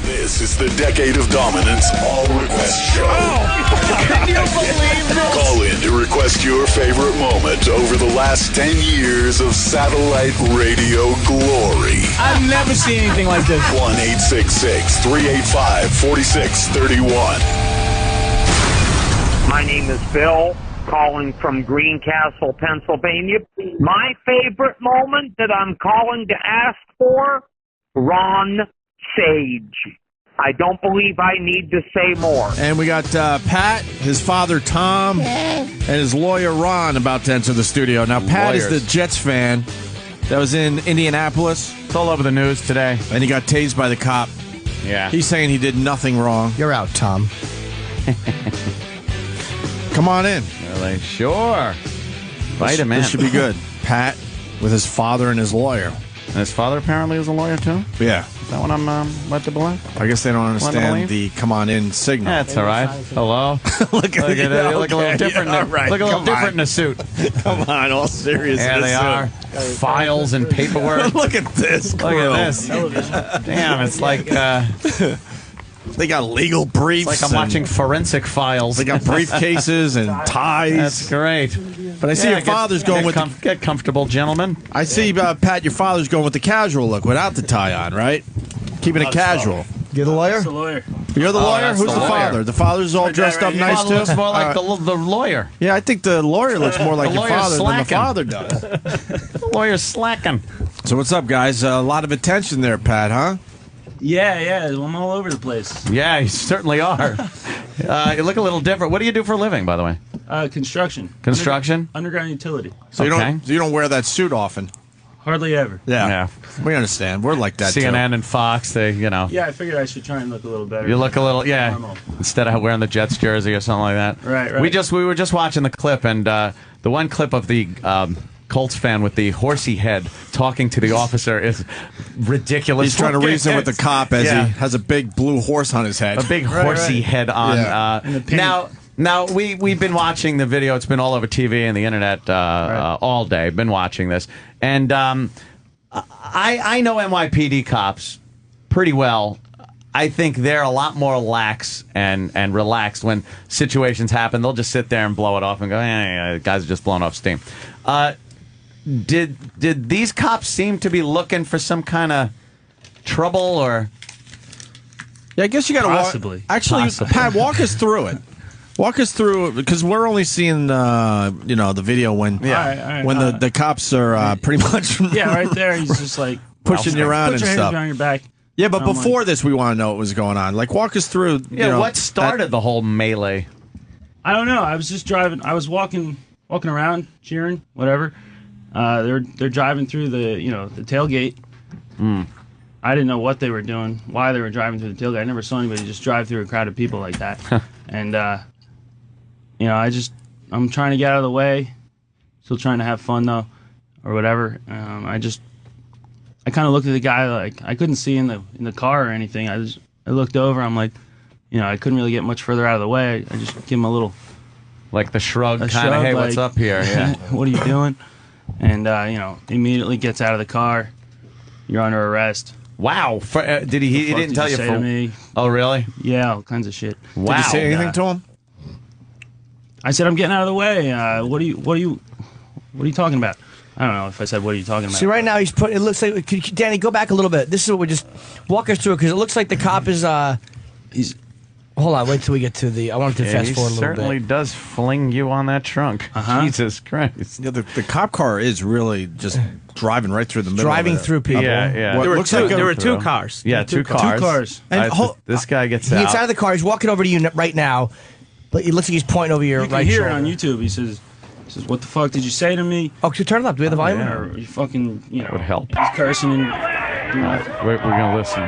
This is the Decade of Dominance All Request Show. Can you believe this? Call in to request your favorite moment over the last 10 years of satellite radio glory. I've never seen anything like this. 1-866-385-4631. My name is Bill, calling from Greencastle, Pennsylvania. My favorite moment that I'm calling to ask for, Ron Sage. I don't believe I need to say more. And we got Pat, his father Tom, and his lawyer Ron about to enter the studio. Now, Pat is the Jets fan that was in Indianapolis. It's all over the news today. And he got tased by the cop. Yeah. He's saying he did nothing wrong. You're out, Tom. Come on in. Really? Sure. Invite him in. This should be good. Pat with his father and his lawyer. And his father apparently is a lawyer, too? Yeah. Is that what I'm led to believe? I guess they don't understand the come on in signal. That's all right. Hello? look at it. You look a little different. Yeah, right. Look a little different in a suit. Come on, all serious. Yeah, they are. Files and paperwork. Look at this. Look at this. Damn, it's like... They got legal briefs. It's like I'm watching Forensic Files. They got briefcases and ties. That's great. But I see your father's going with... Get comfortable, gentlemen. I see, Pat, your father's going with the casual look without the tie on, right? Keeping it casual. You're the lawyer? That's the lawyer. You're the lawyer? that's Who's the the lawyer. father? The father's all dressed up nice, too? Looks more like the lawyer. Yeah, I think the lawyer looks more like The your lawyer's father than the slacking. father does. The lawyer's slacking. So what's up, guys? A lot of attention there, Pat, huh? Yeah, I'm all over the place. Yeah, you certainly are. You look a little different. What do you do for a living, by the way? Construction. Construction? Underground utility. So you don't wear that suit often. Hardly ever. Yeah. We understand. We're like that, CNN too. and Fox, Yeah, I figured I should try and look a little better. You look a little, Normal. instead of wearing the Jets jersey or something like that. Right. We were just watching the clip, and the one clip of the Colts fan with the horsey head talking to the officer is ridiculous. He's trying to reason with the cop as he has a big blue horse on his head. A big horsey head on. Yeah. Now we've been watching the video. It's been all over TV and the internet all day. Been watching this, and I know NYPD cops pretty well. I think they're a lot more lax and relaxed when situations happen. They'll just sit there and blow it off and go, guys are just blowing off steam. Did these cops seem to be looking for some kind of trouble or? Yeah, I guess you got to Possibly. Actually, Pat, walk us through it. Walk us through it because we're only seeing the video when the cops are pretty much right there. He's just like pushing you around put and your stuff. hands behind your back. Yeah, but before this, we want to know what was going on. Like, walk us through. What started the whole melee? I don't know. I was just driving. I was walking around, cheering, whatever. They're driving through the tailgate. I didn't know what they were doing, why they were driving through the tailgate. I never saw anybody just drive through a crowd of people like that. And I'm trying to get out of the way. Still trying to have fun though, or whatever. I kind of looked at the guy like I couldn't see in the car or anything. I looked over. I'm like, I couldn't really get much further out of the way. I just give him a little, like the shrug kind of, hey, what's up here? Yeah. What are you doing? And immediately gets out of the car. You're under arrest. Wow. Did he? He didn't tell you. Say to me? Oh, really? Yeah, all kinds of shit. Wow. Did you say anything to him? I said I'm getting out of the way. What are you talking about? I don't know if I said what are you talking about. See, right now he's put. It looks like Danny, go back a little bit. This is what we just walk us through because it looks like the cop is. He's. Hold on, wait till we get to the. I wanted to fast forward a little bit. He certainly does fling you on that trunk. Jesus Christ! Yeah, the cop car is really just driving right through the middle. Driving through people. Yeah. There were two cars. Yeah, two cars. 2 cars. And this guy gets He out. gets out of the car. He's walking over to you right now, but it looks like he's pointing over your You can right hear shoulder. it on YouTube. He says, "What the fuck did you say to me?" Oh, so turn it up. Do we have the volume? Or you fucking, Would help. He's cursing and. We're gonna listen.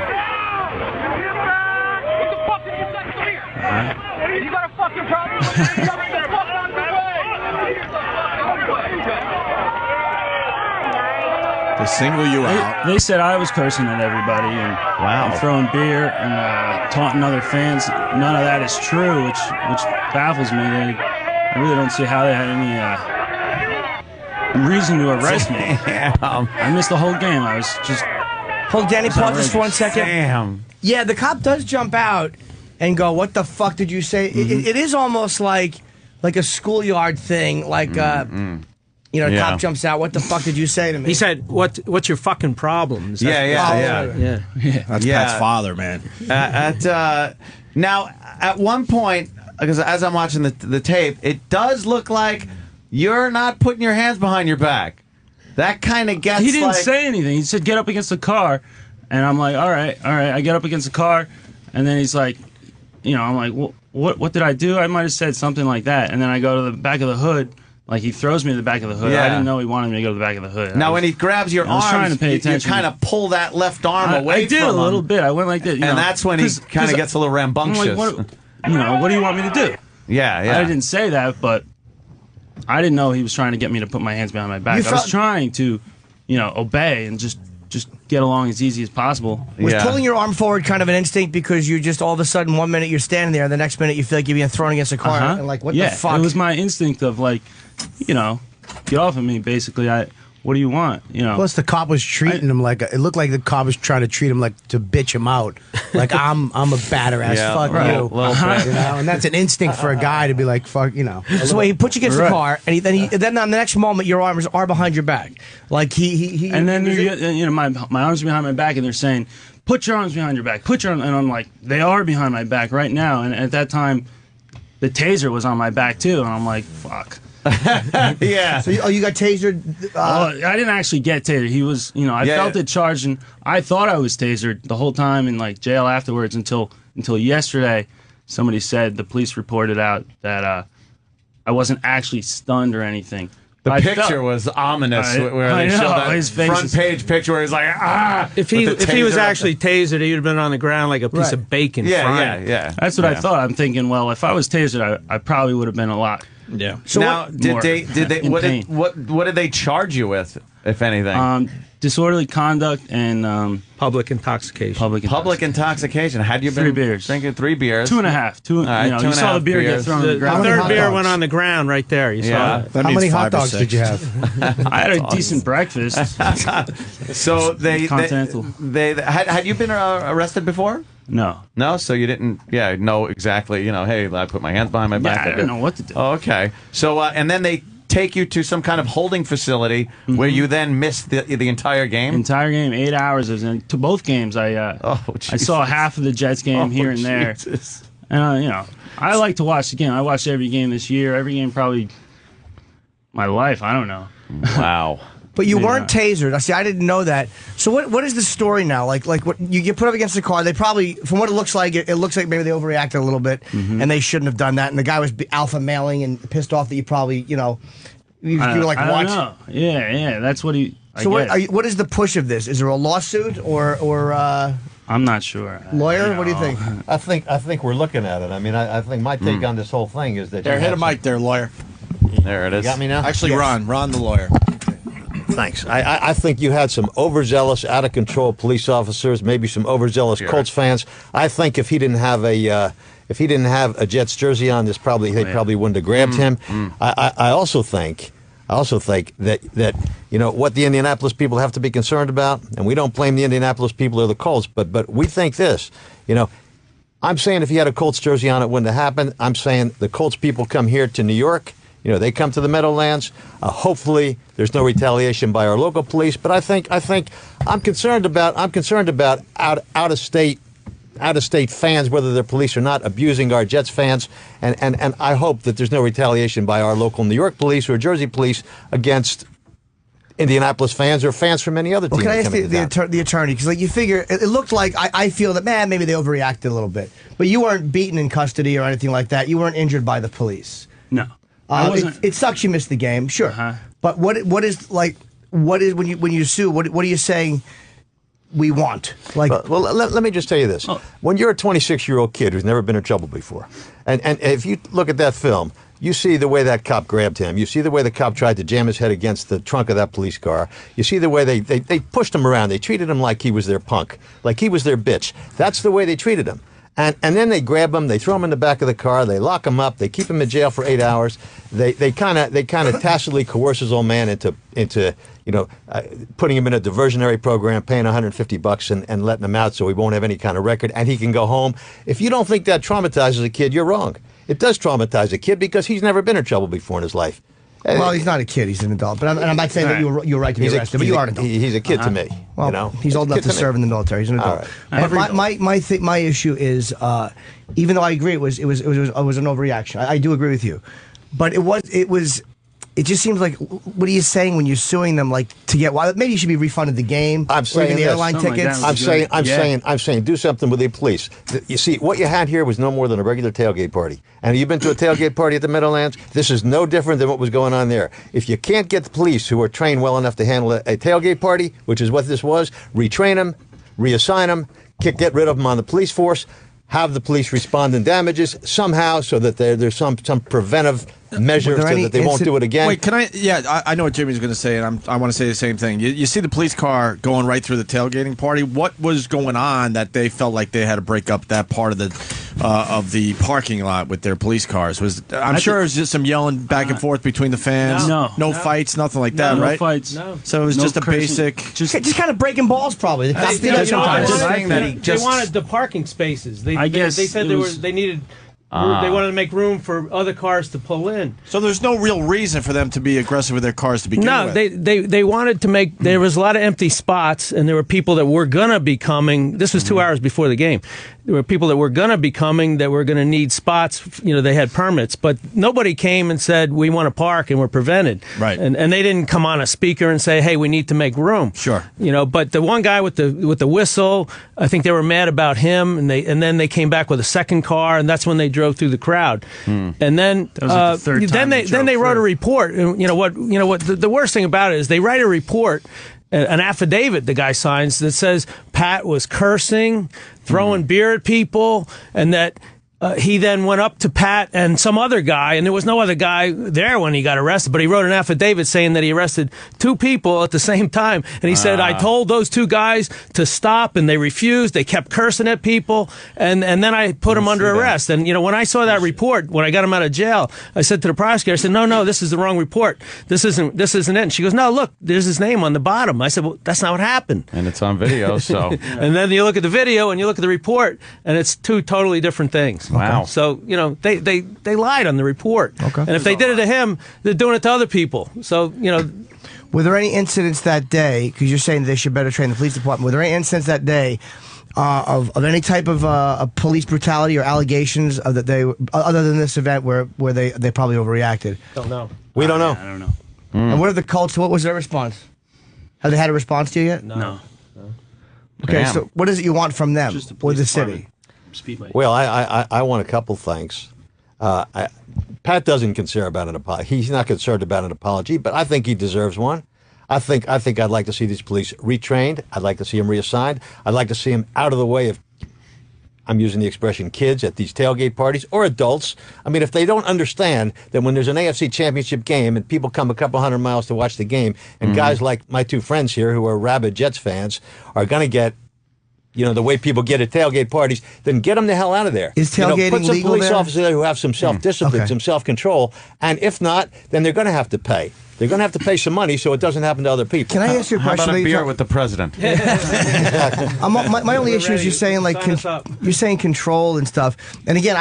You got a fucking problem with it? You got to get fucking on the way. They single you out. They said I was cursing at everybody and throwing beer and taunting other fans. None of that is true, which baffles me. I really don't see how they had any reason to arrest me. I missed the whole game. I was just. Hold, Danny, pause this for 1 second. Damn. Yeah, the cop does jump out and go, "What the fuck did you say?" It is almost like a schoolyard thing, like. Cop jumps out. What the fuck did you say to me? He said, "What's your fucking problem?" Yeah. That's Pat's father, man. Now, at one point, because as I'm watching the tape, it does look like you're not putting your hands behind your back. That kind of gets. He didn't like, say anything. He said, "Get up against the car," and I'm like, "All right." I get up against the car, and then he's like, I'm like, well, "What did I do?" I might have said something like that, and then I go to the back of the hood. Like, he throws me to the back of the hood. Yeah. I didn't know he wanted me to go to the back of the hood. Now, when he grabs your arms, trying to pay attention. you kind of pull that left arm away I did from a him. little bit. I went like this. And that's when he kind of gets a little rambunctious. I'm like, what do you want me to do? Yeah. I didn't say that, but I didn't know he was trying to get me to put my hands behind my back. I was trying to, obey and just get along as easy as possible. Was pulling your arm forward kind of an instinct because you just all of a sudden 1 minute you're standing there, and the next minute you feel like you're being thrown against a car, and like, what the fuck? It was my instinct of like, get off of me, basically. What do you want? Plus, the cop was treating him like it looked like the cop was trying to treat him like to bitch him out, like I'm a batter ass, fuck you, and that's an instinct for a guy to be like, fuck, So he put you against the car, and then on the next moment your arms are behind your back, like he and then my arms are behind my back, and they're saying, put your arms behind your back, and I'm like, they are behind my back right now, and at that time, the taser was on my back too, and I'm like, fuck. Yeah. So you got tasered? I didn't actually get tasered. He was, I felt it charged, and I thought I was tasered the whole time in like jail afterwards until yesterday. Somebody said the police reported out that I wasn't actually stunned or anything. The picture was ominous, where they showed that front page picture where he's like, If he was actually tasered, he would have been on the ground like a piece of bacon. Yeah. That's what I thought. I'm thinking, well, if I was tasered, I probably would have been a lot. Yeah. So now, did they what did they charge you with, if anything? Disorderly conduct and public intoxication. Public intoxication. Had you been 3 beers. drinking 3 beers? 2.5. All right, you saw the beer get thrown on the ground. The third beer went on the ground right there. You saw it. How many hot dogs did you have? I had a decent breakfast. So Continental. Had you been arrested before? No. So you didn't, know exactly, hey, I put my hands behind my back. I didn't know what to do. Oh, okay. So, and then they take you to some kind of holding facility where you then missed the entire game? Entire game, 8 hours. I was in to both games. I saw half of the Jets game here and there. Jesus. And, I like to watch the game. I watched every game this year. Every game probably my life. I don't know. Wow. But you weren't tasered. See, I didn't know that. So what is the story now? Like what you get put up against the car. They probably, from what it looks like maybe they overreacted a little bit, and they shouldn't have done that. And the guy was alpha mailing and pissed off that you probably, you were like, I what? don't know. Yeah. That's what he. So what is the push of this? Is there a lawsuit or I'm not sure. Lawyer? What do you think? I think we're looking at it. I mean, I think my take on this whole thing is that Hit a mic there, lawyer. There it is. You got me now? Actually, Yes. Ron the lawyer. Thanks. I think you had some overzealous, out of control police officers, maybe some overzealous Colts fans. I think if he didn't have a Jets jersey on, they probably wouldn't have grabbed him. I also think that what the Indianapolis people have to be concerned about, and we don't blame the Indianapolis people or the Colts, but we think this. I'm saying if he had a Colts jersey on, it wouldn't have happened. I'm saying the Colts people come here to New York. They come to the Meadowlands. Hopefully, there's no retaliation by our local police. But I think I'm concerned about out of state fans, whether they're police or not, abusing our Jets fans. And I hope that there's no retaliation by our local New York police or Jersey police against Indianapolis fans or fans from any other team. Well, can I ask the attorney? Because you figure it looked like I feel that maybe they overreacted a little bit, but you weren't beaten in custody or anything like that. You weren't injured by the police. No. It sucks you missed the game, sure. But what is when you sue? What are you saying? We want let me just tell you this: when you're a 26-year-old kid who's never been in trouble before, and if you look at that film, you see the way that cop grabbed him. You see the way the cop tried to jam his head against the trunk of that police car. You see the way they pushed him around. They treated him like he was their punk, like he was their bitch. That's the way they treated him. And then they grab him, they throw him in the back of the car, they lock him up, they keep him in jail for 8 hours. They kind of tacitly coerce his old man into putting him in a diversionary program, paying $150 and letting him out so he won't have any kind of record and he can go home. If you don't think that traumatizes a kid, you're wrong. It does traumatize a kid because he's never been in trouble before in his life. Well, he's not a kid; he's an adult. But I'm not saying that you're right to be arrested. But you are an adult. He's a kid to me. Well, he's old enough to serve in the military. He's an adult. All right. But my issue is, even though I agree it was an overreaction. I do agree with you, but it just seems like, what are you saying when you're suing them, like, to get, well, maybe you should be refunded the game, I'm saying the airline tickets. I'm saying do something with the police. You see, what you had here was no more than a regular tailgate party. And you've been to a tailgate party at the Meadowlands? This is no different than what was going on there. If you can't get the police who are trained well enough to handle a tailgate party, which is what this was, retrain them, reassign them, get rid of them on the police force, have the police respond in damages somehow so that there's some preventive measure so that they won't do it again. Wait, can I? Yeah, I know what Jimmy's going to say, and I want to say the same thing. You see the police car going right through the tailgating party. What was going on that they felt like they had to break up that part of the parking lot with their police cars? I'm sure it was just some yelling back and forth between the fans. No fights, nothing like that, right? No fights. No. So it was just a basic, just kind of breaking balls, probably. The cops do that sometimes. They wanted the parking spaces. They said they needed. They wanted to make room for other cars to pull in. So there's no real reason for them to be aggressive with their cars to begin with. No, they wanted to make. There was a lot of empty spots, and there were people that were gonna be coming. This was 2 hours before the game. There were people that were gonna be coming that were gonna need spots. They had permits, but nobody came and said we want to park, and we're prevented. Right. And they didn't come on a speaker and say, hey, we need to make room. Sure. But the one guy with the whistle, I think they were mad about him, and then they came back with a second car, and that's when they drove through the crowd. And then then they wrote a report. And what the worst thing about it is they write a report, an affidavit the guy signs that says Pat was cursing, throwing beer at people, and that he then went up to Pat and some other guy, and there was no other guy there when he got arrested, but he wrote an affidavit saying that he arrested 2 people at the same time. And he said, I told those 2 guys to stop, and they refused. They kept cursing at people, and then I put them under arrest. And, when I saw that report, when I got him out of jail, I said to the prosecutor, I said, no, this is the wrong report. This isn't it. And she goes, no, look, there's his name on the bottom. I said, well, that's not what happened. And it's on video, so. And then you look at the video, and you look at the report, and it's 2 totally different things. Wow. So, they lied on the report. Okay. And if they did it to him, they're doing it to other people. So, Were there any incidents that day, because you're saying they should better train the police department, were there any incidents that day of any type of police brutality or allegations that they, other than this event where they probably overreacted? Don't know. We don't know. I don't know. And what are the Colts, what was their response? Have they had a response to you yet? No. Okay, so what is it you want from them Just the or police the city? department. Speedway. Well, I want a couple things. Pat doesn't concern about an apology. He's not concerned about an apology, but I think he deserves one. I think I'd like to see these police retrained. I'd like to see them reassigned. I'd like to see them out of the way of, I'm using the expression, kids at these tailgate parties or adults. I mean, if they don't understand that when there's an AFC championship game and people come a couple hundred miles to watch the game, and guys like my 2 friends here who are rabid Jets fans are going to get, the way people get at tailgate parties, then get them the hell out of there. Is tailgating put some legal police there? officers there who have some self-discipline, some self-control, and if not, then they're going to have to pay. They're going to have to pay some money so it doesn't happen to other people. Can I ask you a How question? about a beer with the president? Exactly. My only issue is you're saying you're saying control and stuff. And again,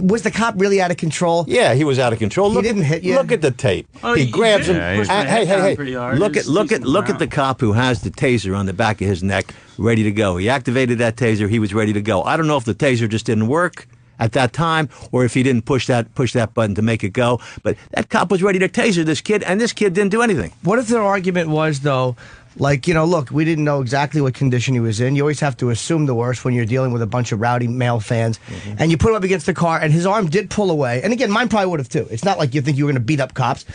was the cop really out of control? Yeah, he was out of control. He didn't hit you. Look at the tape. Oh, he grabs him. Hey! Look at the cop who has the taser on the back of his neck, ready to go. He activated that taser. He was ready to go. I don't know if the taser just didn't work at that time, or if he didn't push that button to make it go. But that cop was ready to taser this kid, and this kid didn't do anything. What if their argument was, though, like, look, we didn't know exactly what condition he was in. You always have to assume the worst when you're dealing with a bunch of rowdy male fans. And you put him up against the car, and his arm did pull away. And again, mine probably would have, too. It's not like you think you were going to beat up cops.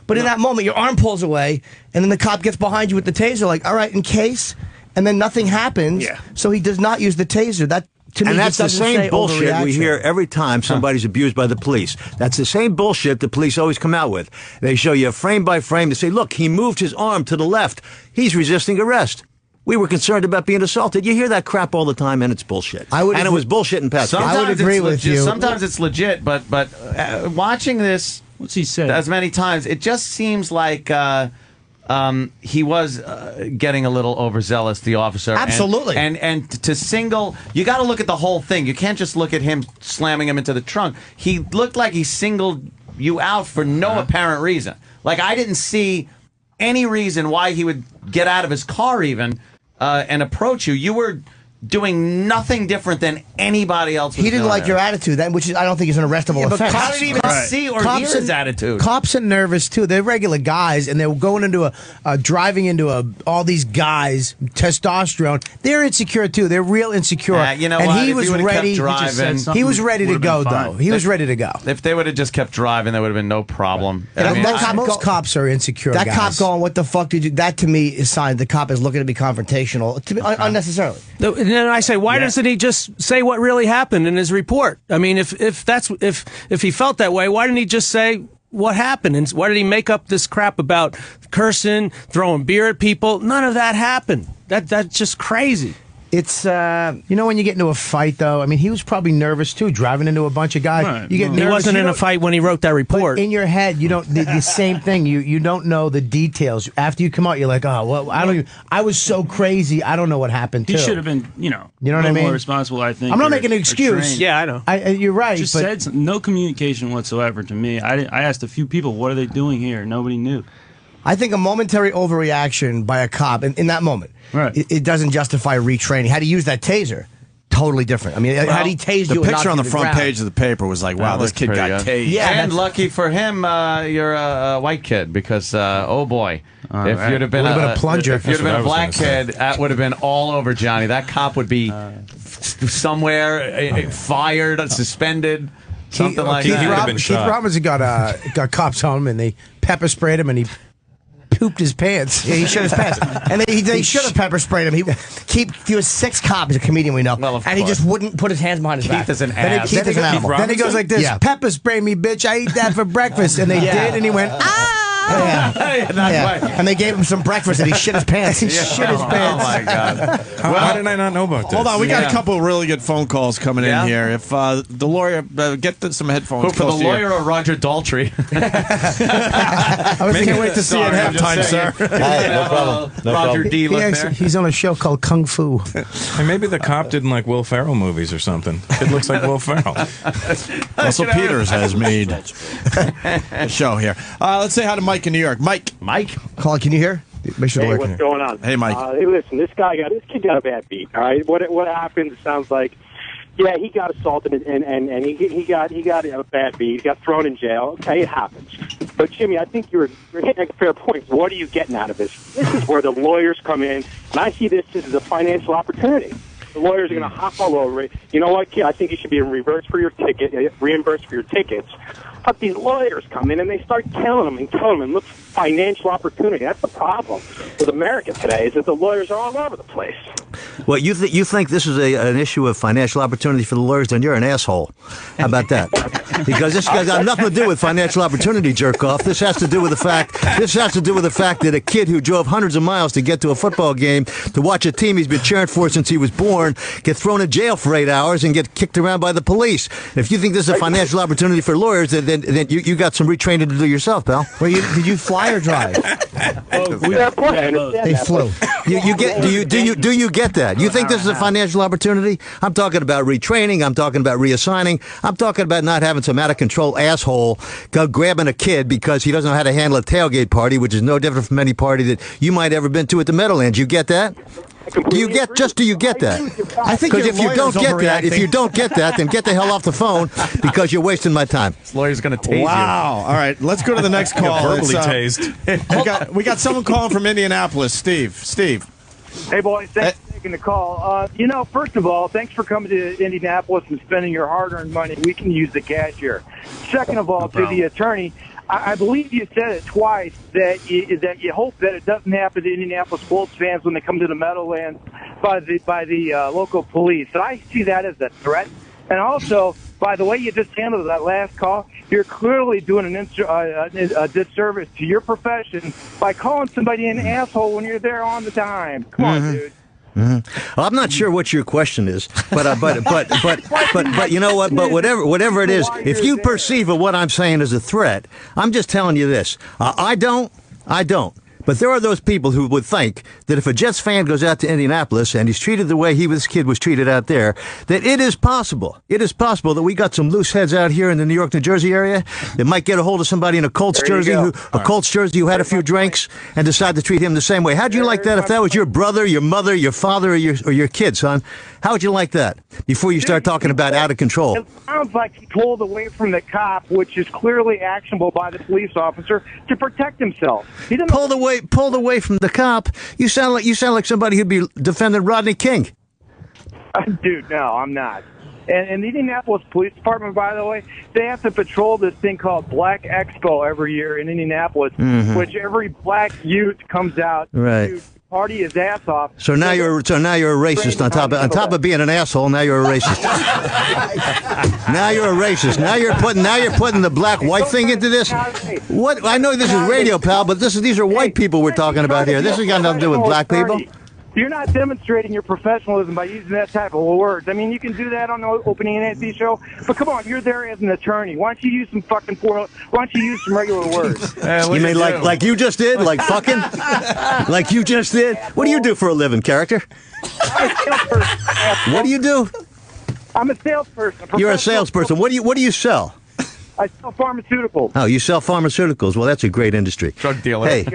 But in that moment, your arm pulls away, and then the cop gets behind you with the taser, like, all right, in case, and then nothing happens. Yeah. So he does not use the taser. That, to me, and that's the same bullshit we hear every time somebody's abused by the police. That's the same bullshit the police always come out with. They show you frame by frame. They say, look, he moved his arm to the left. He's resisting arrest. We were concerned about being assaulted. You hear that crap all the time, and it's bullshit. And it was bullshit in Pat's. Sometimes I would agree with you. Sometimes it's legit, but watching this, what's he said as many times, it just seems like he was getting a little overzealous, the officer. Absolutely. And to single, you got to look at the whole thing. You can't just look at him slamming him into the trunk. He looked like he singled you out for no apparent reason. Like, I didn't see any reason why he would get out of his car even and approach you. You were doing nothing different than anybody else was He didn't doing like there. your attitude, which I don't think is an arrestable offense. How did he even see or hear his attitude? Cops are nervous too. They're regular guys, and they're going into driving into all these guys, testosterone. They're insecure too. They're real insecure. You know and what? he If was he would've kept ready. driving, He was ready to would've go been though. fine. He was ready to go. If they would have just kept driving, there would have been no problem. I mean, Most cops are insecure. That guys. cop going, what the fuck did you? That to me is sign the cop is looking to be confrontational, to me, unnecessarily. And then I say, why doesn't he just say what really happened in his report? I mean, if he felt that way, why didn't he just say what happened? And why did he make up this crap about cursing, throwing beer at people? None of that happened. That's just crazy. It's you know, when you get into a fight, though. I mean, he was probably nervous too, driving into a bunch of guys. Right. You get nervous. He wasn't in a fight when he wrote that report. But in your head, you don't the same thing. You don't know the details. After you come out, you're like, oh well, I don't. Even, I was so crazy. I don't know what happened. He too. should have been, You know a what I little mean? more responsible, I think. I'm not or- making an or excuse. trained. Yeah, I know. You're right. Just but said no communication whatsoever to me. I asked a few people, what are they doing here? Nobody knew. I think a momentary overreaction by a cop in that moment, Right. it doesn't justify retraining. Had he used that taser, totally different. I mean, had he tased The you, and knocked picture you on to the front ground, page of the paper was like, wow, That this looked kid pretty got good. tased. Yeah, and lucky for him, you're a white kid because oh boy, if right. you'd have been Would've been a plunger. if you'd have been a black kid, that would have been all over Johnny. That cop would be somewhere fired, suspended, something like Keith that. Keith Robinson got cops on him, and they pepper sprayed him, and he pooped his pants. Yeah, he shit his pants, and they should have pepper sprayed him. He was 6 cops, a comedian we know, Well, of and he course. just wouldn't put his hands behind his back. Keith is an Then ass. Keith is an animal. Then he goes like this: Yeah. "Pepper spray me, bitch! I eat that for breakfast." And they did, and he went, "Ah!" Yeah. And they gave him some breakfast, and he shit his pants. He shit his pants. Oh my god! How did I not know about this? Hold on, we got a couple of really good phone calls coming Yeah? in here. If the lawyer, get some headphones. Who, for the close to you. lawyer or Roger Daltrey? Can't wait to see it Sorry, I'm just halftime, saying. sir. Hey, no problem. No Roger problem. D. looked there. He's on a show called Kung Fu. Hey, maybe the cop didn't like Will Ferrell movies or something. It looks like Will Ferrell. Russell Peters has made a show here. Let's say hi to Mike in New York. Mike. Colin, can you hear? Make sure Hey, the what's going on? Hey, Mike. Hey, listen, this kid got a bad beat. All right, what happened? Sounds like, yeah, he got assaulted and he got a bad beat. He got thrown in jail. Okay, it happens. But Jimmy, I think you're hitting a fair point. What are you getting out of this? This is where the lawyers come in, and I see this as a financial opportunity. The lawyers are going to hop all over it. You know what, kid? I think you should be reimbursed for your tickets. But these lawyers come in and they start telling them, look, financial opportunity. That's the problem with America today, is that the lawyers are all over the place. Well, you think this is an issue of financial opportunity for the lawyers? Then you're an asshole. How about that? Because this guy's got nothing to do with financial opportunity, jerk off. This has to do with the fact that a kid who drove hundreds of miles to get to a football game to watch a team he's been cheering for since he was born get thrown in jail for 8 hours and get kicked around by the police. If you think this is a financial opportunity for lawyers, then you got some retraining to do yourself, pal. Well, did you fly or drive? They flew. Do you get that? You think this is a financial opportunity? I'm talking about retraining. I'm talking about reassigning. I'm talking about not having some out of control asshole go grabbing a kid because he doesn't know how to handle a tailgate party, which is no different from any party that you might ever been to at the Meadowlands. You get that? Do you get that? I think Because if you don't get that, then get the hell off the phone because you're wasting my time. This lawyer's going to tase you. Wow. All right, let's go to the next call. Verbally It's, tased. we got someone calling from Indianapolis. Steve. Hey, boys, thanks for taking the call. First of all, thanks for coming to Indianapolis and spending your hard-earned money. We can use the cash here. Second of all, to the attorney, I believe you said it twice that you hope that it doesn't happen to Indianapolis Colts fans when they come to the Meadowlands by the local police. And I see that as a threat. And also, by the way you just handled that last call, you're clearly doing a disservice to your profession by calling somebody an asshole when you're there on the time. Come on, dude. Well, I'm not sure what your question is, but you know what? But whatever it is, if you perceive what I'm saying as a threat, I'm just telling you this. I don't. But there are those people who would think that if a Jets fan goes out to Indianapolis and he's treated the way this kid was treated out there, that it is possible that we got some loose heads out here in the New York, New Jersey area that might get a hold of somebody in a Colts jersey who had a few drinks and decide to treat him the same way. How'd you like that if that was your brother, your mother, your father, or your kid, son? How would you like that before you start talking about out of control? It sounds like he pulled away from the cop, which is clearly actionable by the police officer to protect himself. He didn't pulled away from the cop. You sound like somebody who'd be defending Rodney King. Dude, no, I'm not. And the Indianapolis Police Department, by the way, they have to patrol this thing called Black Expo every year in Indianapolis, which every black youth comes out to party his ass off. So now you're a racist on top of being an asshole. Now you're a racist. Now you're a racist. Now you're putting the black white thing into this. What? I know this is radio, pal, but these are white people we're talking about here. This has got nothing to do with black people. You're not demonstrating your professionalism by using that type of words. I mean, you can do that on the opening Nancy show, but come on, you're there as an attorney. Why don't you use some why don't you use some regular words? You mean like you just did? Like fucking? Like you just did? What do you do for a living, character? I'm a salesperson. What do you do? I'm a salesperson. You're a salesperson. What do you sell? I sell pharmaceuticals. Oh, you sell pharmaceuticals. Well, that's a great industry. Drug dealer. Hey,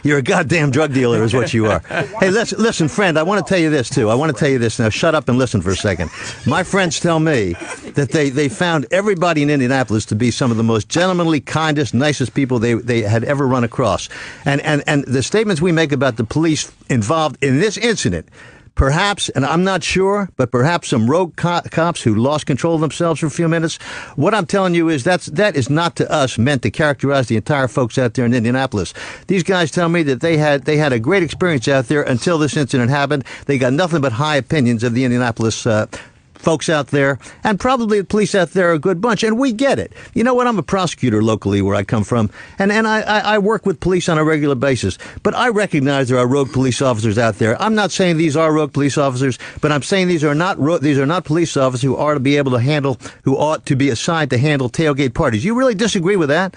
you're a goddamn drug dealer is what you are. Hey, listen, friend, I want to tell you this, too. I want to tell you this. Now, shut up and listen for a second. My friends tell me that they found everybody in Indianapolis to be some of the most gentlemanly, kindest, nicest people they had ever run across. And the statements we make about the police involved in this incident, perhaps, and I'm not sure, but perhaps some rogue cops who lost control of themselves for a few minutes. What I'm telling you is that is not to us meant to characterize the entire folks out there in Indianapolis. These guys tell me that they had a great experience out there until this incident happened. They got nothing but high opinions of the Indianapolis folks out there, and probably the police out there are a good bunch, and we get it. You know what? I'm a prosecutor locally where I come from, and I work with police on a regular basis, but I recognize there are rogue police officers out there. I'm not saying these are rogue police officers, but I'm saying these are not police officers who ought to be assigned to handle tailgate parties. You really disagree with that?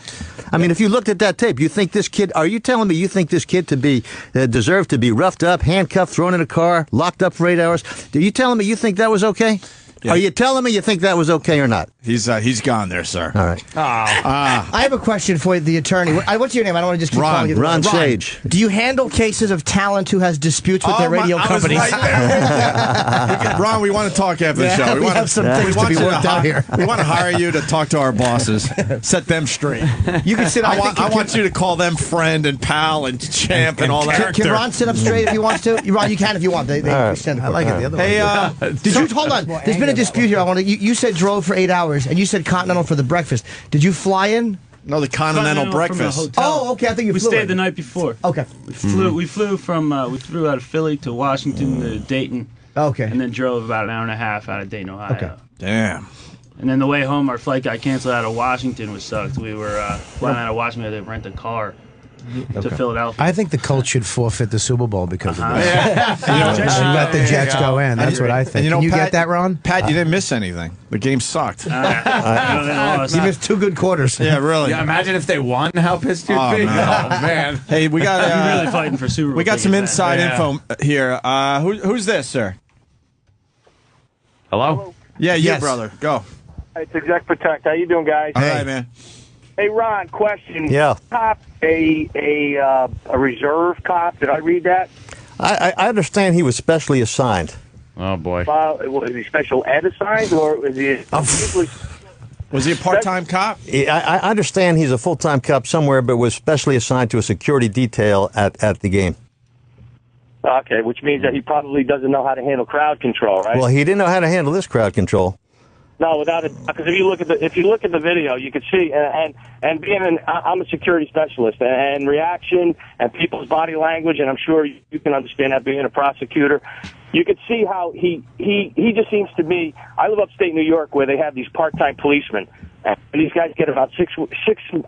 I mean, if you looked at that tape, you think this kid, are you telling me you think this kid deserved to be roughed up, handcuffed, thrown in a car, locked up for 8 hours? Are you telling me you think that was okay? Yeah. Are you telling me you think that was okay or not? He's gone there, sir. All right. I have a question for the attorney. What's your name? I don't want to just keep calling you. Ron Sage. Do you handle cases of talent who has disputes with their radio companies? Right Ron, we want to talk after the show. We have some things to be worked out here. We want to hire you to talk to our bosses, set them straight. You can sit. I want you to call them friend and pal and champ and all that. Can Ron sit up straight if he wants to? Ron, you can if you want. They extend the I like it the other way. Hey, did you hold on? There's been a dispute here. You said drove for 8 hours, and you said Continental for the breakfast. Did you fly in? No, the Continental breakfast. Oh, okay. I think you flew. We stayed the night before. Okay. We flew out of Philly to Washington to Dayton. Okay. And then drove about an hour and a half out of Dayton, Ohio. Okay. Damn. And then the way home, our flight got canceled out of Washington, which sucked. We were flying out of Washington. We had to rent a car to Philadelphia. I think the Colts should forfeit the Super Bowl because of that. And let the Jets go in. That's what I think. Can you get that, Ron? Pat, you didn't miss anything. The game sucked. You missed 2 good quarters. Yeah, really. Yeah, imagine if they won. How pissed you'd be. Man. Oh man. Hey, we got You're really fighting for Super Bowl. We got some inside info here. Who's this, sir? Hello. Yeah, you, brother. Go. It's Exec Protect. How you doing, guys? All right, man. Hey, Ron, question. Yeah. Cop, a reserve cop. Did I read that? I understand he was specially assigned. Oh boy. Was he special ed assigned, or was he? Was he a part-time cop? I understand he's a full-time cop somewhere, but was specially assigned to a security detail at the game. Okay, which means that he probably doesn't know how to handle crowd control, right? Well, he didn't know how to handle this crowd control. No, without it, because if you look at the video, you could see, and being I'm a security specialist, and reaction and people's body language, and I'm sure you can understand that being a prosecutor. You could see how he just seems to be. I live upstate New York, where they have these part-time policemen And these guys get about six.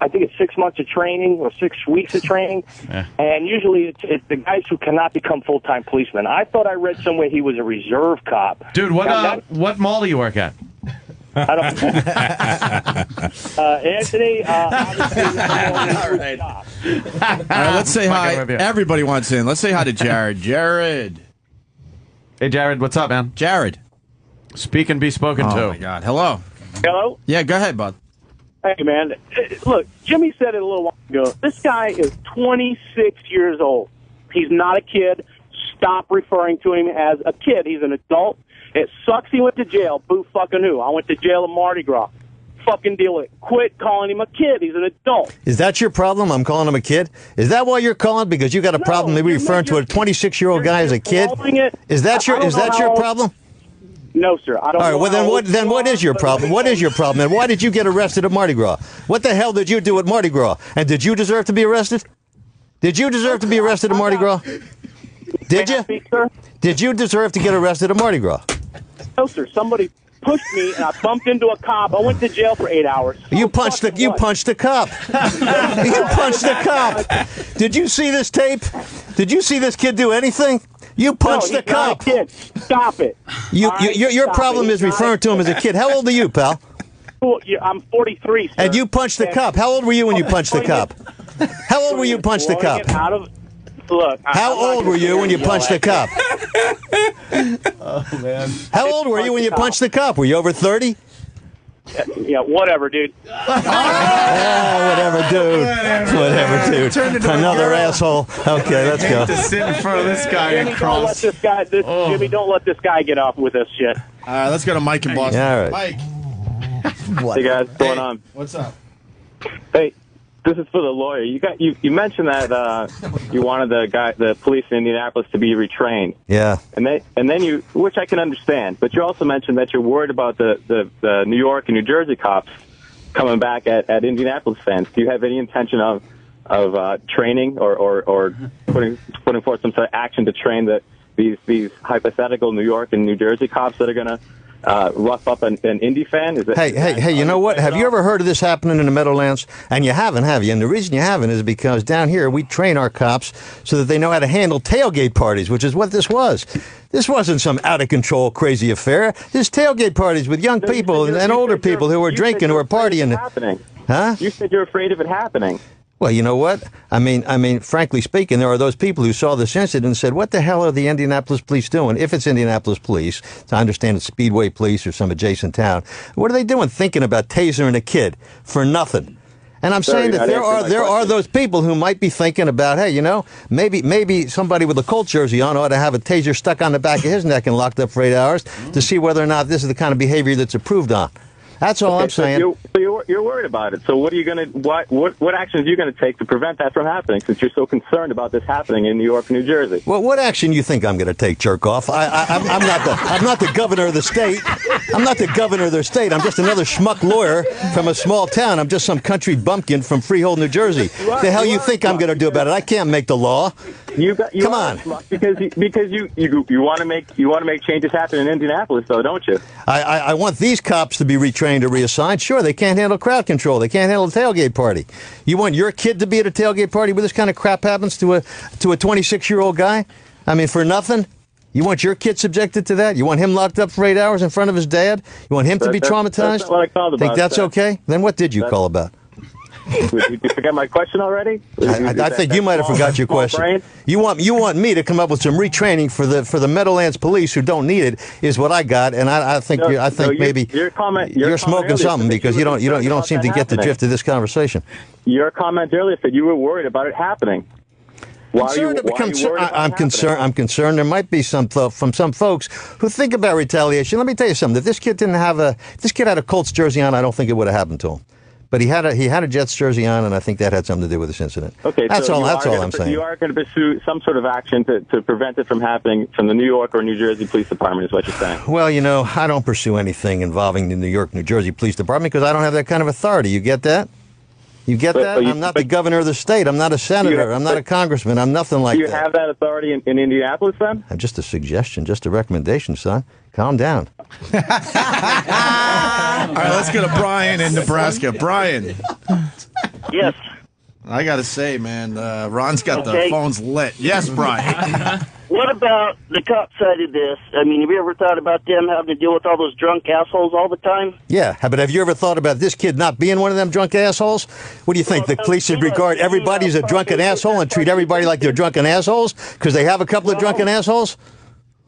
I think it's 6 months of training or 6 weeks of training. Yeah. And usually it's the guys who cannot become full-time policemen. I thought I read somewhere he was a reserve cop. Dude, what mall do you work at? I don't. Anthony. Obviously, all right. All right, let's say hi. Everybody wants in. Let's say hi to Jared. Jared. Hey, Jared, what's up, man? Jared. Speak and be spoken to. Oh, my God. Hello. Hello? Yeah, go ahead, bud. Hey, man. Look, Jimmy said it a little while ago. This guy is 26 years old. He's not a kid. Stop referring to him as a kid. He's an adult. It sucks he went to jail. Boo fucking who? I went to jail in Mardi Gras. Fucking deal with it. Quit calling him a kid. He's an adult. Is that your problem? I'm calling him a kid? Is that why you're calling? Because you got a problem maybe referring to a 26-year-old guy as a kid? Is that your problem? No, sir. I don't. All right. Well, then what is your problem? What is your problem? And why did you get arrested at Mardi Gras? What the hell did you do at Mardi Gras? And did you deserve to be arrested? Did you deserve to be arrested at Mardi Gras? Did you? Did you deserve to get arrested at Mardi Gras? No, sir. Somebody pushed me, and I bumped into a cop. I went to jail for 8 hours. You punched the cop. You punched the cop. Did you see this tape? Did you see this kid do anything? You punched the cop. Not a kid. Stop it. Your problem is referring to him as a kid. How old are you, pal? I'm 43, sir. And you punched the cop. How old were you when you punched the cop? How old were you punched the cop? Look. How old were you when you punched the cop? Oh, man. How old were you when you punched the cop? Were you over 30? Yeah, whatever, dude. Whatever, dude. Whatever, dude. Another asshole. Okay, let's go. To sit in front of this guy and cross. Jimmy, don't let this guy get off with this shit. All right, let's go to Mike in Boston. Yeah, all right. Mike. Hey, guys, what's going on? What's up? Hey, this is for the lawyer. You mentioned that you wanted the police in Indianapolis to be retrained. Yeah. And then you, which I can understand, but you also mentioned that you're worried about the New York and New Jersey cops coming back at Indianapolis fans. Do you have any intention of training or putting forth some sort of action to train these hypothetical New York and New Jersey cops that are going to rough up an Indy fan? Hey, you know what? Have you ever heard of this happening in the Meadowlands? And you haven't, have you? And the reason you haven't is because down here we train our cops so that they know how to handle tailgate parties, which is what this was. This wasn't some out-of-control crazy affair. This tailgate parties with young people and older people who were drinking, who were partying. Huh? You said you're afraid of it happening. Well, you know what? I mean, frankly speaking, there are those people who saw this incident and said, what the hell are the Indianapolis police doing? If it's Indianapolis police, I understand it's Speedway police or some adjacent town. What are they doing thinking about tasering a kid for nothing? And I'm saying that there are those people who might be thinking about, hey, you know, maybe somebody with a Colts jersey on ought to have a taser stuck on the back of his neck and locked up for 8 hours to see whether or not this is the kind of behavior that's approved on. That's all I'm saying. So you're worried about it. So what are you going to what actions are you going to take to prevent that from happening? Since you're so concerned about this happening in New York and New Jersey. Well, what action you think I'm going to take, jerk off? I'm not the governor of the state. I'm not the governor of their state. I'm just another schmuck lawyer from a small town. I'm just some country bumpkin from Freehold, New Jersey. The hell you think I'm going to do about it? I can't make the law. Come on. Because you want to make changes happen in Indianapolis, though, don't you? I want these cops to be retrained or reassigned. Sure, they can't handle crowd control. They can't handle a tailgate party. You want your kid to be at a tailgate party where this kind of crap happens to a 26-year-old guy? I mean, for nothing? You want your kid subjected to that? You want him locked up for 8 hours in front of his dad? You want him to be traumatized? That's not what I called about. Think that's okay? Then what did you call about? Did you forget my question already? I think you might have forgot your question. You want me to come up with some retraining for the Meadowlands police who don't need it is what I got, and I think maybe you're smoking something because you don't seem to get the drift of this conversation. Your comment earlier said you were worried about it happening. I'm concerned. There might be some folks who think about retaliation. Let me tell you something. If this kid had a Colts jersey on, I don't think it would have happened to him. But he had a Jets jersey on, and I think that had something to do with this incident. Okay, that's all I'm saying. You are going to pursue some sort of action to prevent it from happening from the New York or New Jersey Police Department, is what you're saying. Well, you know, I don't pursue anything involving the New York, New Jersey Police Department because I don't have that kind of authority. You get that? You get that? I'm not the governor of the state. I'm not a senator. I'm not a congressman. I'm nothing like that. Do you have that authority in Indianapolis, then? I'm just a suggestion, just a recommendation, son. Calm down. All right, let's go to Brian in Nebraska. Brian. Yes. I got to say, man, Ron's got the Okay. phones lit. Yes, Brian. What about the cop side of this? I mean, have you ever thought about them having to deal with all those drunk assholes all the time? Yeah, but have you ever thought about this kid not being one of them drunk assholes? What do you think? The police should regard everybody as a drunken asshole and treat everybody like they're drunken assholes because they have a couple of drunken assholes?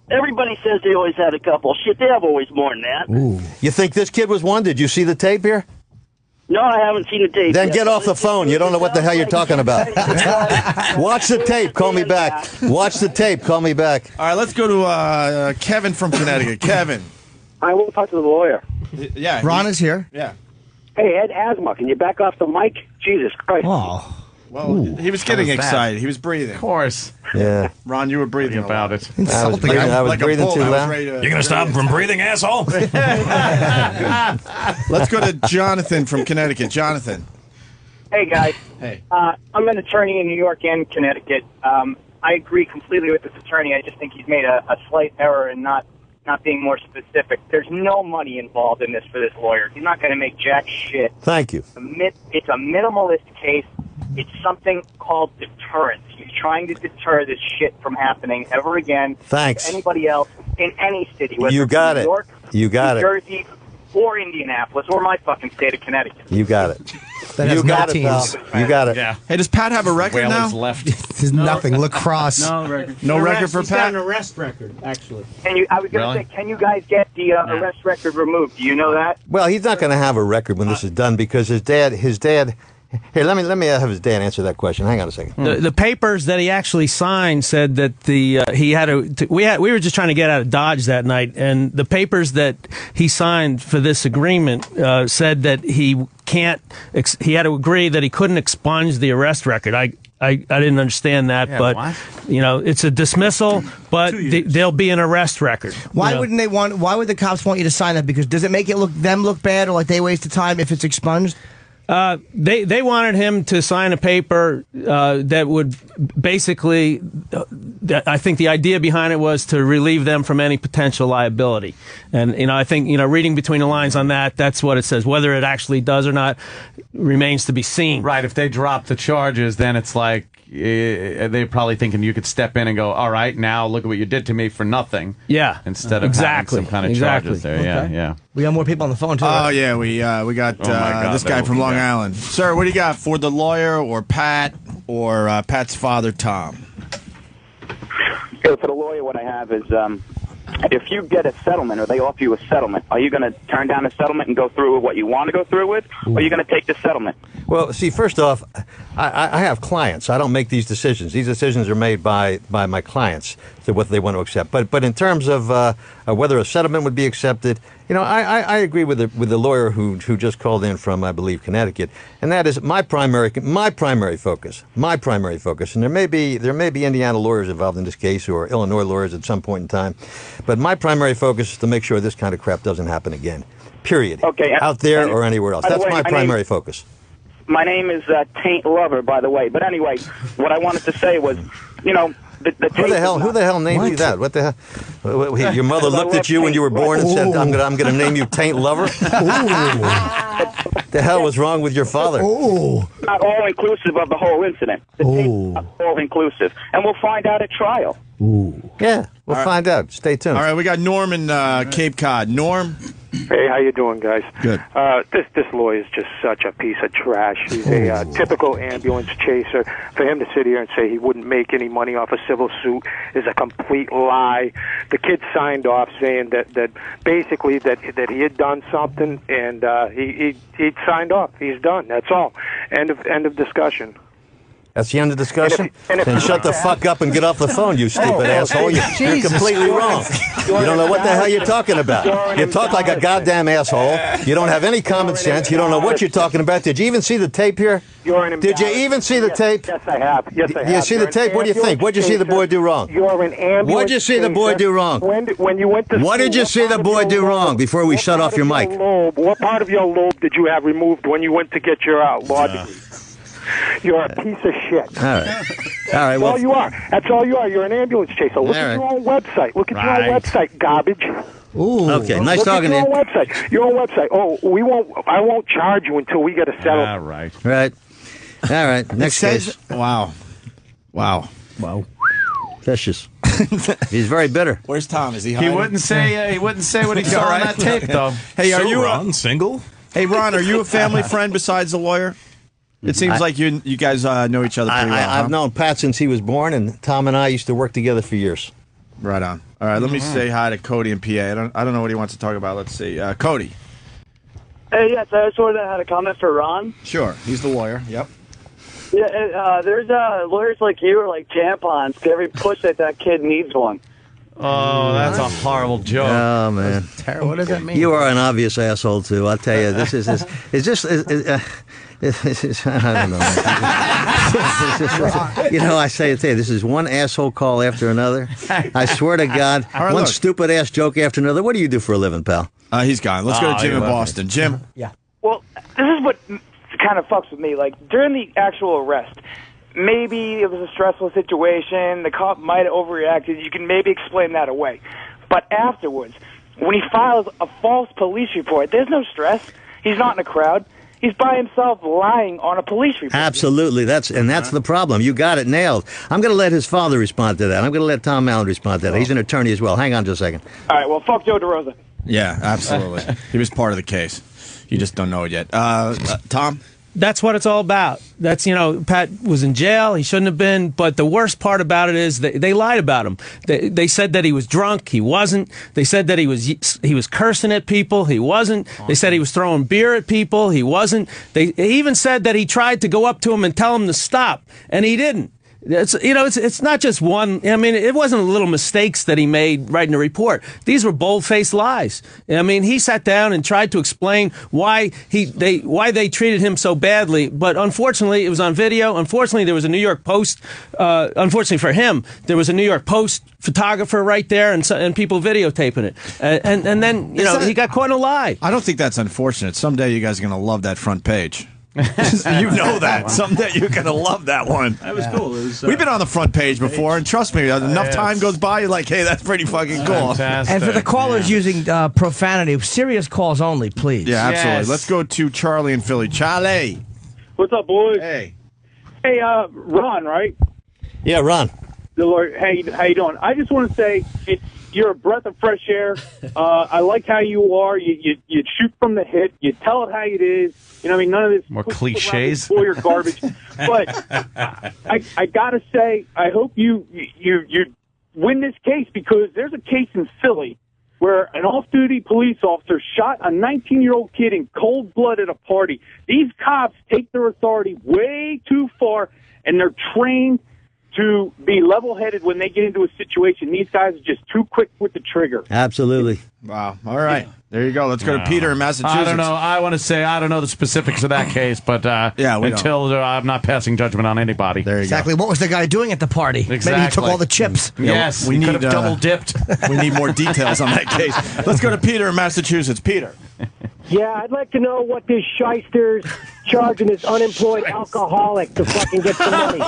Everybody says they always had a couple. Shit, they have always more than that. Ooh. You think this kid was one? Did you see the tape here? No, I haven't seen the tape Then yet. get off the phone. You don't know what the hell you're talking about. Watch the tape. Call me back. Watch the tape. Call me back. All right, let's go to Kevin from Connecticut. Kevin. I will talk to the lawyer. Yeah. Ron is here. Yeah. Hey, Ed Asthma, can you back off the mic? Jesus Christ. Oh. Well, he was getting was that? excited. He was breathing. Of course. Yeah. Ron, you were breathing about it. I was breathing, I was like a breathing bull. too I was loud. ready to- You're going to stop him from breathing, asshole? Let's go to Jonathan from Connecticut. Jonathan. Hey, guys. Hey. I'm an attorney in New York and Connecticut. I agree completely with this attorney. I just think he's made a slight error in not being more specific. There's no money involved in this for this lawyer. He's not going to make jack shit. Thank you. It's a minimalist case. It's something called deterrence. He's trying to deter this shit from happening ever again. Thanks. To anybody else in any city, whether You it's got New it. York, You got New it. Jersey, or Indianapolis, or my fucking state of Connecticut. You got it. That You has got no it, pal. teams. You got it. Yeah. Hey, does Pat have a record Whalers now? left. There's nothing. Lacrosse. No record. No record for He's got Pat? an arrest record, actually. I was going to Really? say, can you guys get the arrest record removed? Do you know that? Well, he's not going to have a record when this is done because his dad. Here, let me have his dad answer that question. Hang on a second. The papers that he actually signed said that he had we were just trying to get out of Dodge that night, and the papers that he signed for this agreement said that he had to agree that he couldn't expunge the arrest record. I didn't understand that, Yeah, but what? it's a dismissal, but there'll be an arrest record. Why You know? wouldn't they want? Why would the cops want you to sign that? Because does it make it them look bad, or like they wasted time if it's expunged? They wanted him to sign a paper that would basically, I think the idea behind it was to relieve them from any potential liability. And, I think, reading between the lines on that, that's what it says. Whether it actually does or not remains to be seen. Right. If they drop the charges, then it's like they're probably thinking you could step in and go, all right, now look at what you did to me for nothing. Yeah. Instead of having some kind of charges there. Okay. Yeah. We got more people on the phone too. Oh, yeah, we got Oh, my God, this that guy will from be Long bad. Island. Sir, what do you got for the lawyer or Pat or Pat's father, Tom? So for the lawyer, what I have is if you get a settlement or they offer you a settlement, are you going to turn down a settlement and go through with what you want to go through with, or are you going to take the settlement? Well, see, first off, I have clients. I don't make these decisions. These decisions are made by my clients to what they want to accept. But in terms of whether a settlement would be accepted, I agree with the lawyer who just called in from, I believe, Connecticut, and that is my primary focus. And there may be Indiana lawyers involved in this case or Illinois lawyers at some point in time, but my primary focus is to make sure this kind of crap doesn't happen again. Period. Okay. Out there or anywhere else. By the That's way, my my primary name- focus. My name is Taint Lover, by the way. But anyway, what I wanted to say was, the Who the hell named you that? What the hell? Your mother looked at you when you were born and said, "I'm gonna name you Taint Lover." The hell was wrong with your father? Not all inclusive of the whole incident. The taint is not all inclusive, and we'll find out at trial. Yeah, we'll find out. Stay tuned. All right, we got Norm in Cape Cod. Norm? Hey, how you doing, guys? Good. This lawyer is just such a piece of trash. He's a typical ambulance chaser. For him to sit here and say he wouldn't make any money off a civil suit is a complete lie. The kid signed off saying that basically that he had done something, and he signed off. He's done. That's all. End of discussion. That's the end of discussion? And if Then you shut the fuck up and get off the phone, you stupid asshole. You're Jesus completely wrong. You don't know what the hell you're talking about. You talk like a goddamn asshole. You don't have any common sense. You don't know what you're talking about. Did you even see the tape here? Did you even see the tape? Yes, I have. Yes, I have. You see the tape? What do you think? What'd you see the boy do wrong? You're an ambulance What'd you see the boy do wrong? When you went to What did you see the boy do wrong before we shut off your mic? What part of your lobe did you have removed when you went to get your law degree? You're a piece of shit. All right. That's all you are. That's all you are. You're an ambulance chaser. Look at your own website. Look at your own website, garbage. Ooh. Okay, nice Look talking to at you. your own website. Your own website. Oh, I won't charge you until we get a settlement. All right. Right. All right. Next case. Wow. Vicious. He's very bitter. Where's Tom? Is he He hiding? wouldn't say what he He's saw all on right. that tape, though. Hey, are So, you Ron, single? Hey, Ron, are you a family friend besides the lawyer? It seems like you guys know each other pretty well. I've known Pat since he was born, and Tom and I used to work together for years. Right on. All right, let me say hi to Cody in PA. I don't know what he wants to talk about. Let's see. Cody. Hey, yes, I just wanted to have a comment for Ron. Sure. He's the lawyer. Yep. Yeah, there's lawyers like you are like tampons. 'Cause every push that kid needs one. Oh, that's a horrible joke. Oh, man. Terrible. What does that mean? You are an obvious asshole, too. I'll tell you. This is I don't know. You know, I say it to you, this is one asshole call after another. I swear to God, right, one look. stupid ass joke after another. What do you do for a living, pal? He's gone. Let's go to Jim in Boston. Jim. Yeah. Well, this is what kind of fucks with me. Like, during the actual arrest, maybe it was a stressful situation. The cop might have overreacted. You can maybe explain that away. But afterwards, when he files a false police report, there's no stress. He's not in a crowd. He's by himself lying on a police report. Absolutely. That's the problem. You got it nailed. I'm going to let his father respond to that. I'm going to let Tom Allen respond to that. He's an attorney as well. Hang on just a second. All right, well, fuck Joe DeRosa. Yeah, absolutely. He was part of the case. You just don't know it yet. Tom? That's what it's all about. That's, Pat was in jail. He shouldn't have been. But the worst part about it is they lied about him. They said that he was drunk. He wasn't. They said that he was cursing at people. He wasn't. They said he was throwing beer at people. He wasn't. They even said that he tried to go up to him and tell him to stop, and he didn't. It's not just one. I mean, it wasn't little mistakes that he made writing the report. These were bold-faced lies. I mean, he sat down and tried to explain why they treated him so badly. But unfortunately, it was on video. Unfortunately, there was a New York Post. Unfortunately for him, there was a New York Post photographer right there and people videotaping it. And then he got caught in a lie. I don't think that's unfortunate. Someday you guys are going to love that front page. You know that. Someday you're going to love that one. That was cool. It was, We've been on the front page before, and trust me, enough time goes by, you're like, hey, that's pretty fucking cool. And for the callers using profanity, serious calls only, please. Yeah, absolutely. Yes. Let's go to Charlie in Philly. Charlie. What's up, boys? Hey. Hey, Ron, right? Yeah, Ron. The Lord, hey, how you doing? I just want to say you're a breath of fresh air. I like how you are. You shoot from the hip. You tell it how it is. You know, I mean, none of this more cliches, lawyer garbage. But I gotta say, I hope you win this case, because there's a case in Philly where an off-duty police officer shot a 19-year-old kid in cold blood at a party. These cops take their authority way too far, and they're trained to be level-headed when they get into a situation. These guys are just too quick with the trigger. Absolutely. Wow. All right. There you go. Let's go to Peter in Massachusetts. I don't know. I want to say I don't know the specifics of that case, but until I'm not passing judgment on anybody. There you Exactly. What was the guy doing at the party? Exactly. Maybe he took all the chips. Yes, we could need have double dipped. We need more details on that case. Let's go to Peter in Massachusetts. Peter. Yeah, I'd like to know what this shyster's charging this unemployed alcoholic to fucking get some money.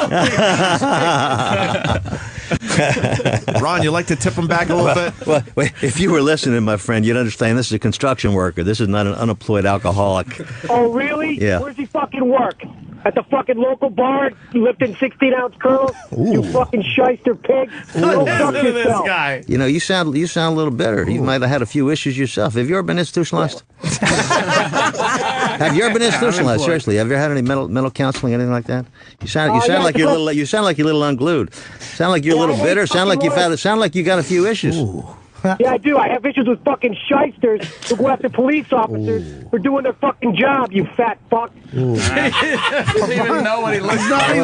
Ron, you like to tip him back a little bit? Well, if you were listening, my friend, you'd understand this is a construction worker. This is not an unemployed alcoholic. Oh, really? Yeah. Where's he fucking work? At the fucking local bar, lifting 16-ounce curls? You fucking shyster pig. Go fuck yourself. You know, you sound a little bitter. You might have had a few issues yourself. Have you ever been institutionalized? Have you ever been institutionalized? Seriously, have you ever had any mental counseling, anything like that? You sound like you're a little unglued. Sound like you're a little bitter. Sound like you got a few issues. Yeah, I do. I have issues with fucking shysters who go after police officers for doing their fucking job, you fat fuck. Doesn't even know what he looks like.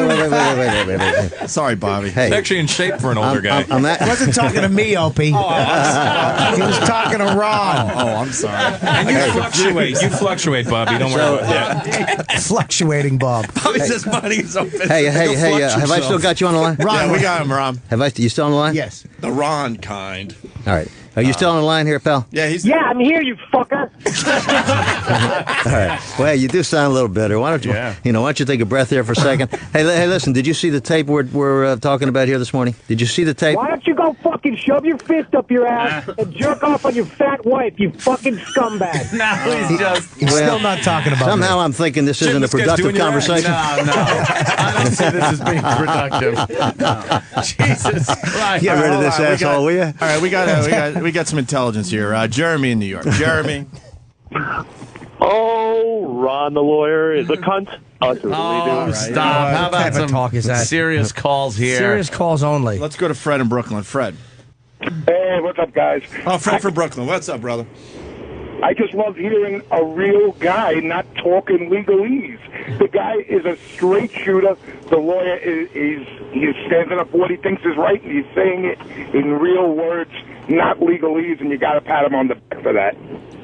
Wait. Sorry, Bobby. He's actually in shape for an older guy. He wasn't talking to me, Opie. He was talking to Ron. I'm sorry. And you fluctuate. You fluctuate, Bobby. Don't worry about that. Fluctuating Bob. Bobby says money is open. Hey, have I still got you on the line? Ron, we got him, Ron. You still on the line? Yes. The Ron kind. All right. Are you still on the line here, pal? Yeah, I'm here, you fucker. All right. Well, you do sound a little bitter. Why don't you? Why don't you take a breath there for a second? Hey, listen. Did you see the tape we're talking about here this morning? Did you see the tape? Why don't you go I'll fucking shove your fist up your ass and jerk off on your fat wife, you fucking scumbag. He's still not talking about Somehow me. I'm thinking this isn't a productive conversation. No, I don't see this as being productive. No. Jesus Christ. Get rid of this asshole, will you? All right, we got some intelligence here. Jeremy in New York. Jeremy. Oh, Ron the lawyer is a cunt. Stop. How about some talk is that? serious calls here? Serious calls only. Let's go to Fred in Brooklyn. Fred. Hey, what's up, guys? Oh, Fred from Brooklyn. What's up, brother? I just love hearing a real guy not talking legalese. The guy is a straight shooter. The lawyer he's standing up for what he thinks is right, and he's saying it in real words, not legalese, and you got to pat him on the back for that.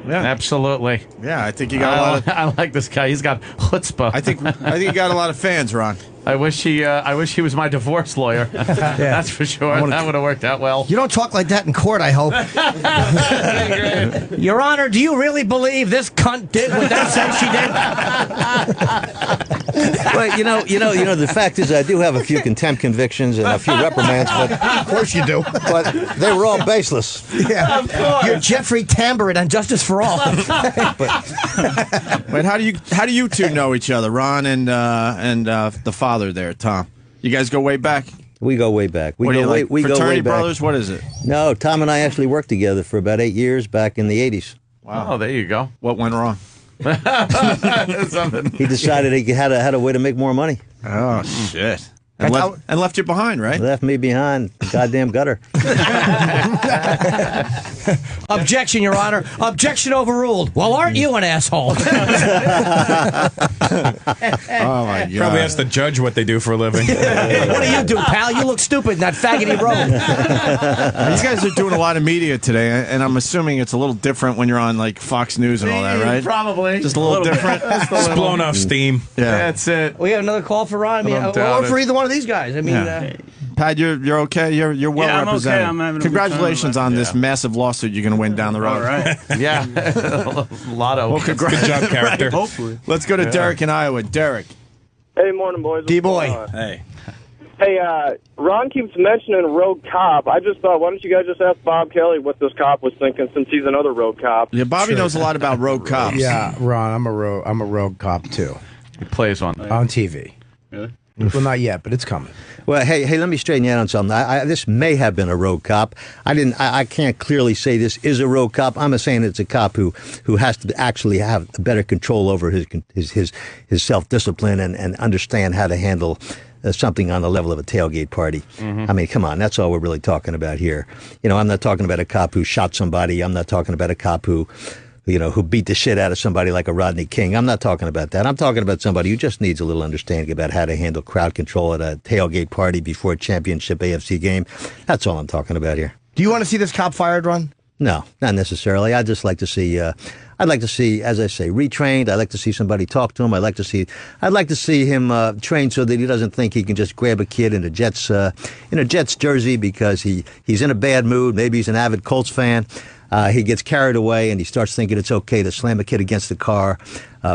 Yeah, absolutely. Yeah, I think you got a lot of. I like this guy. He's got chutzpah. I think you got a lot of fans, Ron. I wish he was my divorce lawyer. That's for sure. That would have worked out well. You don't talk like that in court, I hope. Your Honor, do you really believe this cunt did what that says she did? Well, you know. The fact is, I do have a few contempt convictions and a few reprimands, but of course you do. But they were all baseless. Yeah, of course. You're Jeffrey Tambor on Justice for All. Wait, how do you two know each other, Ron and the father there, Tom? You guys go way back. We go way back. We go way fraternity back. brothers. What is it? No, Tom and I actually worked together for about 8 years back in the 80s. Wow. Oh, there you go. What went wrong? He decided he had a way to make more money. Oh, shit. And left you behind, right? Left me behind. The goddamn gutter. Objection, Your Honor. Objection overruled. Well, aren't you an asshole? Oh, my God. Probably ask the judge what they do for a living. What do you do, pal? You look stupid in that faggoty robe. These guys are doing a lot of media today, and I'm assuming it's a little different when you're on like Fox News and all that, right? Probably. Just a little different. It's blown off steam. Yeah. That's it. We have another call for Ron. Or for either one of these guys. I mean, Pat, you're okay. You're well I'm represented. okay. I'm having a good Congratulations time. on this massive lawsuit you're going to win down the road. All right. Yeah. A lot of. Well, Good job, character. Right, hopefully. Let's go to Derek in Iowa. Derek. Hey, morning, boys. D-boy. Hey. Hey, Ron keeps mentioning rogue cop. I just thought, why don't you guys just ask Bob Kelly what this cop was thinking, since he's another rogue cop? Yeah, Bobby knows a lot about rogue cops. Yeah, Ron, I'm a rogue cop too. He plays on TV. Really? Well, not yet, but it's coming. Well, hey, let me straighten you out on something. This may have been a rogue cop. I can't clearly say this is a rogue cop. I'm saying it's a cop who has to actually have better control over his self-discipline and understand how to handle something on the level of a tailgate party. Mm-hmm. I mean, come on, that's all we're really talking about here. I'm not talking about a cop who shot somebody. I'm not talking about a cop who beat the shit out of somebody like a Rodney King. I'm not talking about that. I'm talking about somebody who just needs a little understanding about how to handle crowd control at a tailgate party before a championship AFC game. That's all I'm talking about here. Do you want to see this cop fired, Ron? No, not necessarily. I'd just like to see, as I say, retrained. I'd like to see somebody talk to him. I'd like to see him trained so that he doesn't think he can just grab a kid in a Jets jersey because he's in a bad mood. Maybe he's an avid Colts fan. He gets carried away and he starts thinking it's okay to slam a kid against the car,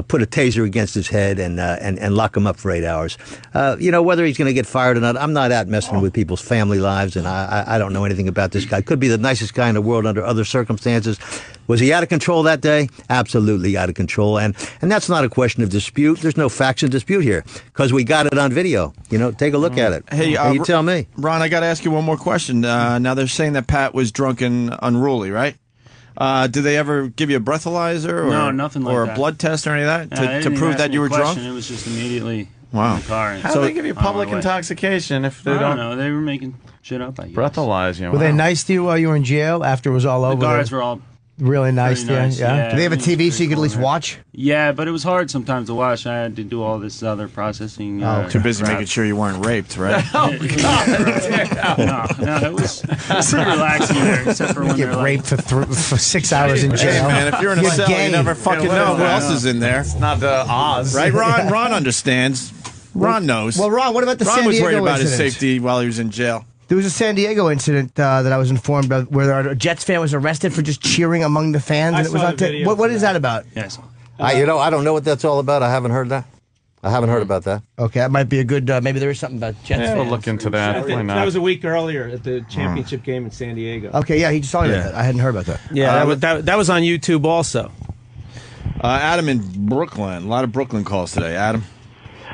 put a taser against his head, and lock him up for 8 hours. Whether he's going to get fired or not, I'm not out messing with people's family lives, and I don't know anything about this guy. Could be the nicest guy in the world under other circumstances. Was he out of control that day? Absolutely out of control, and that's not a question of dispute. There's no facts in dispute here because we got it on video. Take a look at it. Hey, you tell me. Ron, I got to ask you one more question. Now they're saying that Pat was drunk and unruly, right? Did they ever give you a breathalyzer or no, nothing like or that. A blood test or any of that to to prove that you were drunk? It was just immediately wow. in the car. How do they give you public intoxication if they don't know? They were making shit up, I guess. Breathalyze you. Were they nice to you while you were in jail after it was all over? The guards were all really nice to you? nice, Yeah. Do they have a TV so you could at least watch? Yeah, but it was hard sometimes to watch. I had to do all this other processing. Too busy making sure you weren't raped, right? No, it was pretty relaxing there, except for when You they're get raped for 6 hours in jail. Hey, man, if you're in a You're cell, gay. you never fucking know who else is in there. It's not Oz. Right, Ron? Ron understands. Ron knows. Well, Ron, what about the Ron San was Diego worried about his incident? safety while he was in jail. There was a San Diego incident that I was informed of where a Jets fan was arrested for just cheering among the fans. I and it was saw on the video What is that about? Yes. I don't know what that's all about. I haven't heard that. I haven't heard about that. Okay, that might be a good. Maybe there is something about Jets. Yeah, fans. we'll look into that. Why not? That was a week earlier at the championship game in San Diego. Okay, yeah, he just told me that. I hadn't heard about that. Yeah, that was on YouTube also. Adam in Brooklyn. A lot of Brooklyn calls today. Adam.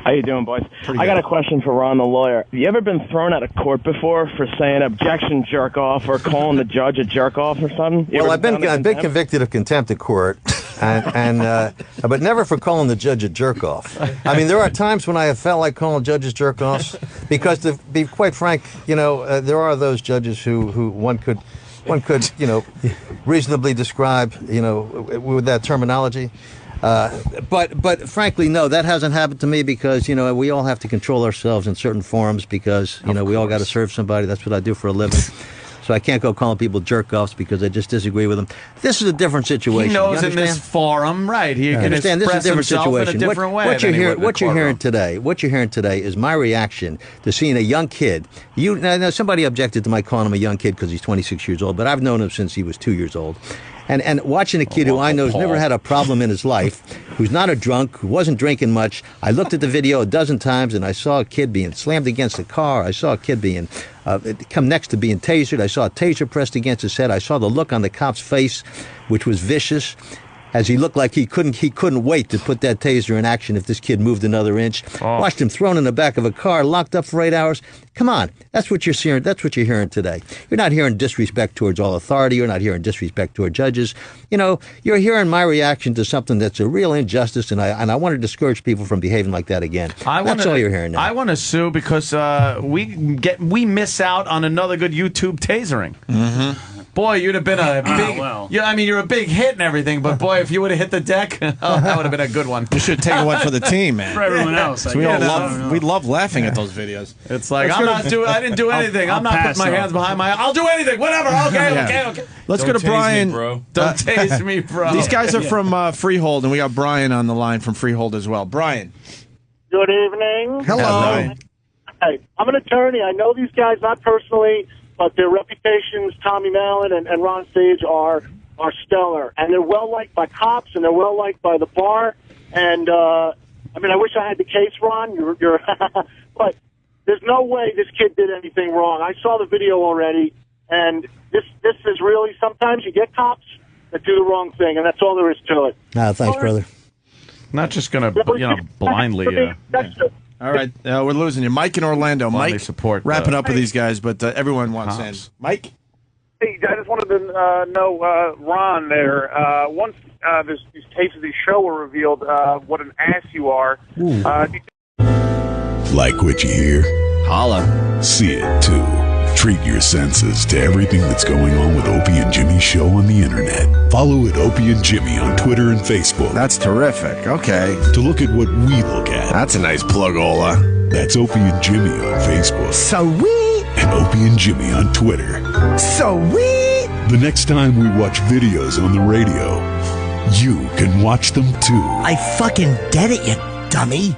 How you doing, boys? Pretty got good. a question for Ron, the lawyer. You ever been thrown out of court before for saying objection jerk off or calling the judge a jerk off or something? Well, I've been convicted of contempt of court, but never for calling the judge a jerk off. I mean, there are times when I have felt like calling judges jerk offs because, to be quite frank, there are those judges who one could reasonably describe, with that terminology. But frankly, no, that hasn't happened to me because, we all have to control ourselves in certain forums because, we all got to serve somebody. That's what I do for a living. So I can't go calling people jerk-offs because I just disagree with them. This is a different situation. He knows in this forum, right? He can understand this is a different himself situation. in a different way. What you're hearing today is my reaction to seeing a young kid. Now somebody objected to my calling him a young kid because he's 26 years old, but I've known him since he was 2 years old. And watching a kid who I know has never had a problem in his life, who's not a drunk, who wasn't drinking much. I looked at the video a dozen times, and I saw a kid being slammed against a car. I saw a kid being come next to being tasered. I saw a taser pressed against his head. I saw the look on the cop's face, which was vicious, as he looked like he couldn't wait to put that taser in action if this kid moved another inch. Watched him thrown in the back of a car, locked up for 8 hours. Come on, that's what you're hearing. That's what you're hearing today. You're not hearing disrespect towards all authority. You're not hearing disrespect toward judges. You're hearing my reaction to something that's a real injustice, and I want to discourage people from behaving like that again. That's all you're hearing now. I want to sue because we miss out on another good YouTube tasering. Mm-hmm. Boy, you'd have been a big. You're a big hit and everything, but boy, if you would have hit the deck, that would have been a good one. You should take one for the team, man. For everyone else. We love laughing at those videos. It's like I didn't do anything. I'm not putting my hands behind my. I'll do anything. Whatever. Okay. Let's go to Brian. Bro. Don't tase me, bro. These guys are from Freehold, and we got Brian on the line from Freehold as well. Brian. Good evening. Hello. Brian. Hey, I'm an attorney. I know these guys not personally, but their reputations, Tommy Mallon and Ron Sage, are stellar. And they're well-liked by cops, and they're well-liked by the bar. And, I wish I had the case, Ron. You're but there's no way this kid did anything wrong. I saw the video already, and this is really, sometimes you get cops that do the wrong thing, and that's all there is to it. Thanks, brother. Not just going to blindly... All right, we're losing you. Mike in Orlando. Mike, support, wrapping up with these guys, but everyone wants in. Mike? Hey, I just wanted to know, Ron, there, once these tapes of the show were revealed, what an ass you are. Like what you hear? Holla. See it, too. Treat your senses to everything that's going on with Opie and Jimmy's show on the internet. Follow at Opie and Jimmy on Twitter and Facebook. That's terrific. Okay. To look at what we look at. That's a nice plug-ola. That's Opie and Jimmy on Facebook. Sweet. And Opie and Jimmy on Twitter. Sweet. The next time we watch videos on the radio, you can watch them too. I fucking did it, you dummy.